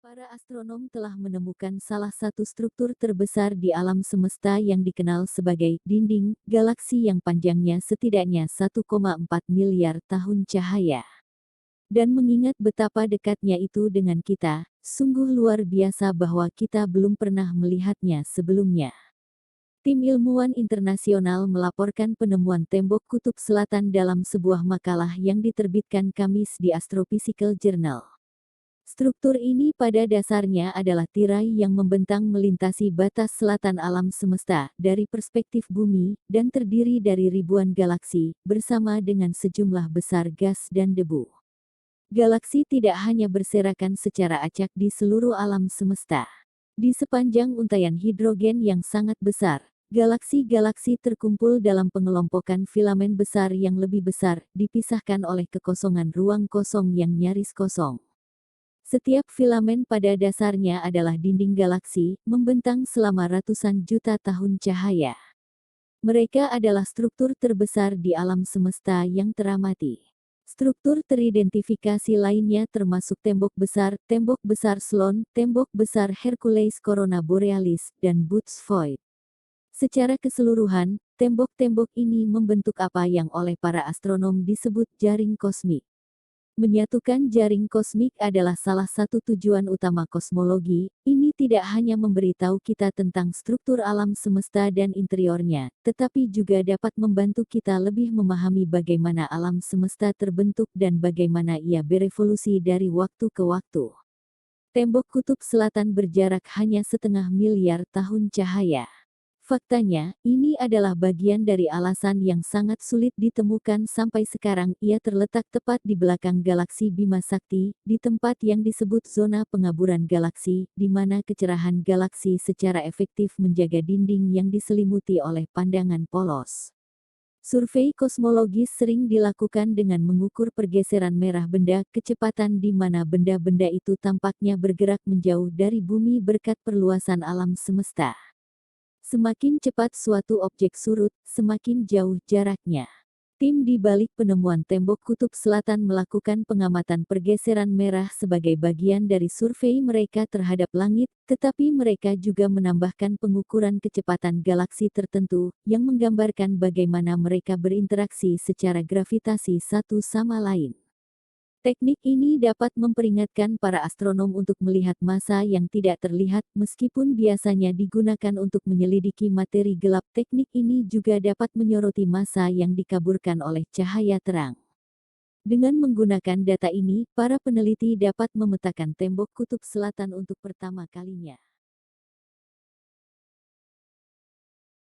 Para astronom telah menemukan salah satu struktur terbesar di alam semesta yang dikenal sebagai dinding galaksi yang panjangnya setidaknya 1,4 miliar tahun cahaya. Dan mengingat betapa dekatnya itu dengan kita, sungguh luar biasa bahwa kita belum pernah melihatnya sebelumnya. Tim ilmuwan internasional melaporkan penemuan tembok kutub selatan dalam sebuah makalah yang diterbitkan Kamis di Astrophysical Journal. Struktur ini pada dasarnya adalah tirai yang membentang melintasi batas selatan alam semesta dari perspektif bumi dan terdiri dari ribuan galaksi bersama dengan sejumlah besar gas dan debu. Galaksi tidak hanya berserakan secara acak di seluruh alam semesta. Di sepanjang untaian hidrogen yang sangat besar, galaksi-galaksi terkumpul dalam pengelompokan filamen besar yang lebih besar, dipisahkan oleh kekosongan ruang kosong yang nyaris kosong. Setiap filamen pada dasarnya adalah dinding galaksi, membentang selama ratusan juta tahun cahaya. Mereka adalah struktur terbesar di alam semesta yang teramati. Struktur teridentifikasi lainnya termasuk tembok besar Sloan, tembok besar Hercules Corona Borealis, dan Boots Void. Secara keseluruhan, tembok-tembok ini membentuk apa yang oleh para astronom disebut jaring kosmik. Menyatukan jaring kosmik adalah salah satu tujuan utama kosmologi. Ini tidak hanya memberitahu kita tentang struktur alam semesta dan interiornya, tetapi juga dapat membantu kita lebih memahami bagaimana alam semesta terbentuk dan bagaimana ia berevolusi dari waktu ke waktu. Tembok kutub selatan berjarak hanya 0,5 miliar tahun cahaya. Faktanya, ini adalah bagian dari alasan yang sangat sulit ditemukan sampai sekarang. Ia terletak tepat di belakang galaksi Bima Sakti, di tempat yang disebut zona pengaburan galaksi, di mana kecerahan galaksi secara efektif menjaga dinding yang diselimuti oleh pandangan polos. Survei kosmologis sering dilakukan dengan mengukur pergeseran merah benda, kecepatan di mana benda-benda itu tampaknya bergerak menjauh dari bumi berkat perluasan alam semesta. Semakin cepat suatu objek surut, semakin jauh jaraknya. Tim di balik penemuan tembok kutub selatan melakukan pengamatan pergeseran merah sebagai bagian dari survei mereka terhadap langit, tetapi mereka juga menambahkan pengukuran kecepatan galaksi tertentu, yang menggambarkan bagaimana mereka berinteraksi secara gravitasi satu sama lain. Teknik ini dapat memperingatkan para astronom untuk melihat massa yang tidak terlihat, meskipun biasanya digunakan untuk menyelidiki materi gelap. Teknik ini juga dapat menyoroti massa yang dikaburkan oleh cahaya terang. Dengan menggunakan data ini, para peneliti dapat memetakan tembok kutub selatan untuk pertama kalinya.